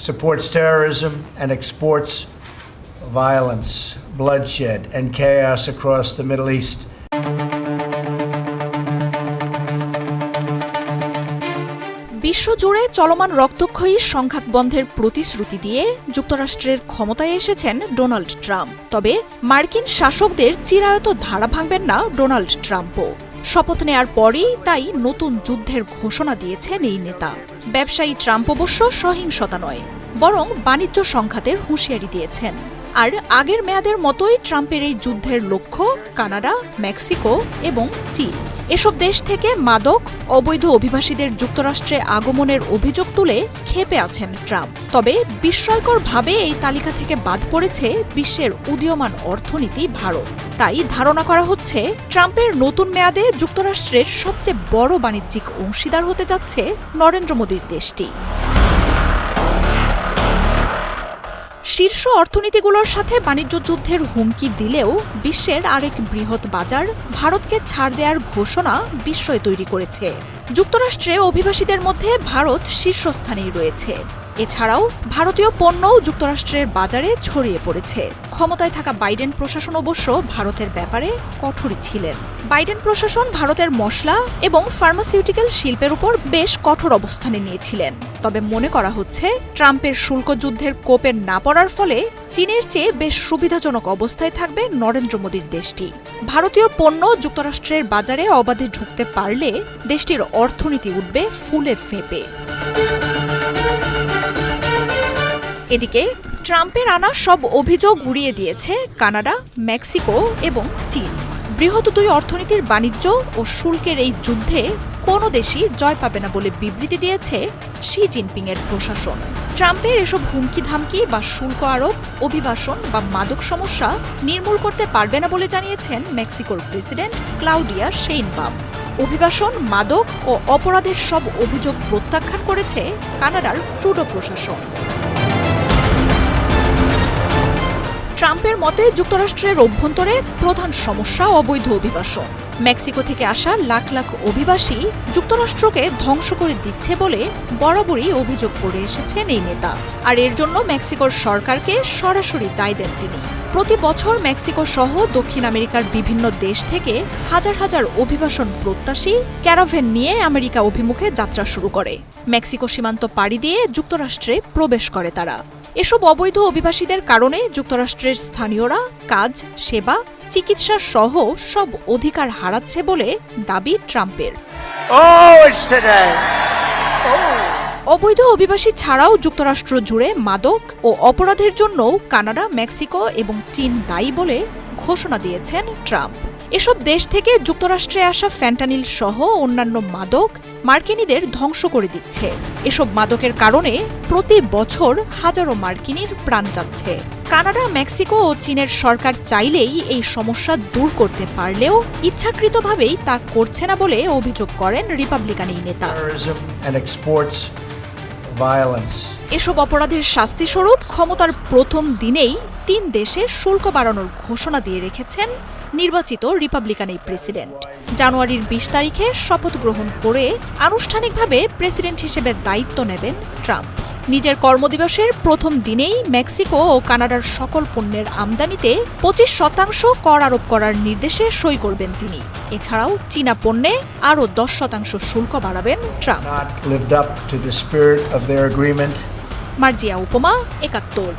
supports terrorism and exports violence, bloodshed, and chaos across the Middle East. বিশ্বজুড়ে চলমান রক্তক্ষয়ী সংঘাত বন্ধের প্রতিশ্রুতি দিয়ে যুক্তরাষ্ট্রের ক্ষমতায় এসেছেন ডোনাল্ড ট্রাম্প। তবে মার্কিন শাসকদের চিরায়ত ধারা ভাঙবেন না ডোনাল্ড ট্রাম্পও। শপথ নেয়ার পরই তাই নতুন যুদ্ধের ঘোষণা দিয়েছেন এই নেতা। ব্যবসায়ী ট্রাম্প অবশ্য সহিংসতা নয়, বরং বাণিজ্য সংঘাতের হুঁশিয়ারি দিয়েছেন। আর আগের মেয়াদের মতোই ট্রাম্পের এই যুদ্ধের লক্ষ্য কানাডা, মেক্সিকো এবং চীন। এসব দেশ থেকে মাদক, অবৈধ অভিবাসীদের যুক্তরাষ্ট্রে আগমনের অভিযোগ তুলে ক্ষেপে আছেন ট্রাম্প। তবে বিস্ময়করভাবে এই তালিকা থেকে বাদ পড়েছে বিশ্বের উদীয়মান অর্থনীতি ভারত। তাই ধারণা করা হচ্ছে ট্রাম্পের নতুন মেয়াদে যুক্তরাষ্ট্রের সবচেয়ে বড় বাণিজ্যিক অংশীদার হতে যাচ্ছে নরেন্দ্র মোদীর দেশটি। শীর্ষ অর্থনীতিগুলোর সাথে বাণিজ্য যুদ্ধের হুমকি দিলেও বিশ্বের আরেক বৃহৎ বাজার ভারতকে ছাড় দেওয়ার ঘোষণা বিস্ময় তৈরি করেছে। যুক্তরাষ্ট্রে অভিবাসীদের মধ্যে ভারত শীর্ষস্থানেই রয়েছে। এছাড়াও ভারতীয় পণ্যও যুক্তরাষ্ট্রের বাজারে ছড়িয়ে পড়েছে। ক্ষমতায় থাকা বাইডেন প্রশাসন অবশ্য ভারতের ব্যাপারে কঠোরই ছিলেন। বাইডেন প্রশাসন ভারতের মশলা এবং ফার্মাসিউটিক্যাল শিল্পের উপর বেশ কঠোর অবস্থানে নিয়েছিলেন। তবে মনে করা হচ্ছে ট্রাম্পের শুল্ক যুদ্ধের কোপে না পড়ার ফলে চীনের চেয়ে বেশ সুবিধাজনক অবস্থায় থাকবে নরেন্দ্র মোদীর দেশটি। ভারতীয় পণ্য যুক্তরাষ্ট্রের বাজারে অবাধে ঢুকতে পারলে দেশটির অর্থনীতি উঠবে ফুলে ফেঁপে। এদিকে ট্রাম্পের আনা সব অভিযোগ উড়িয়ে দিয়েছে কানাডা, মেক্সিকো এবং চীন। বৃহৎ দুই অর্থনীতির বাণিজ্য ও শুল্কের এই যুদ্ধে কোনো দেশই জয় পাবে না বলে বিবৃতি দিয়েছে শি জিনপিংয়ের প্রশাসন। ট্রাম্পের এসব হুমকি ধামকি বা শুল্ক আরোপ অভিবাসন বা মাদক সমস্যা নির্মূল করতে পারবে না বলে জানিয়েছেন মেক্সিকোর প্রেসিডেন্ট ক্লাউডিয়া শেইনবাম। অভিবাসন, মাদক ও অপরাধের সব অভিযোগ প্রত্যাখ্যান করেছে কানাডার ট্রুডো প্রশাসন। ট্রাম্পের মতে যুক্তরাষ্ট্রের অভ্যন্তরে প্রধান সমস্যা অবৈধ অভিবাসন। মেক্সিকো থেকে আসা লাখ লাখ অভিবাসী যুক্তরাষ্ট্রকে ধ্বংস করে দিচ্ছে বলে বরাবরই অভিযোগ করে এসেছেন এই নেতা। আর এর জন্য মেক্সিকোর সরকারকে সরাসরি দায় দেন তিনি। প্রতি বছর মেক্সিকো সহ দক্ষিণ আমেরিকার বিভিন্ন দেশ থেকে হাজার হাজার অভিবাসন প্রত্যাশী ক্যারাভেন নিয়ে আমেরিকা অভিমুখে যাত্রা শুরু করে। মেক্সিকো সীমান্ত পাড়ি দিয়ে যুক্তরাষ্ট্রে প্রবেশ করে তারা। এসব অবৈধ অভিবাসীদের কারণে যুক্তরাষ্ট্রের স্থানীয়রা কাজ, সেবা, চিকিৎসা সহ সব অধিকার হারাচ্ছে বলে দাবি ট্রাম্পের। অবৈধ অভিবাসী ছাড়াও যুক্তরাষ্ট্র জুড়ে মাদক ও অপরাধের জন্য কানাডা, মেক্সিকো এবং চীন দায়ী বলে ঘোষণা দিয়েছেন ট্রাম্প। এসব দেশ থেকে যুক্তরাষ্ট্রে আসা ফ্যান্টানিল সহ অন্যান্য মাদক মার্কিনীদের ধ্বংস করে দিচ্ছে। এসব মাদকের কারণে প্রতি বছর হাজারো মার্কিনীর প্রাণ যাচ্ছে। কানাডা, মেক্সিকো ও চীনের সরকার চাইলেই এই সমস্যা দূর করতে পারলেও ইচ্ছাকৃতভাবেই তা করছে না বলে অভিযোগ করেন রিপাবলিকান এই নেতা। এসব অপরাধের শাস্তিস্বরূপ ক্ষমতার প্রথম দিনেই 3 দেশে শুল্ক বাড়ানোর ঘোষণা দিয়ে রেখেছেন নির্বাচিত রিপাবলিকান এই প্রেসিডেন্ট। জানুয়ারির 20 তারিখে শপথ গ্রহণ করে আনুষ্ঠানিকভাবে প্রেসিডেন্ট হিসেবে দায়িত্ব নেবেন ট্রাম্প। নিজের কর্মদিবসের প্রথম দিনেই মেক্সিকো ও কানাডার সকল পণ্যের আমদানিতে 25% কর আরোপ করার নির্দেশে সই করবেন তিনি। এছাড়াও চীনা পণ্যে আরও 10% শুল্ক বাড়াবেন ট্রাম্প। মার্জিয়া উপমা, 71।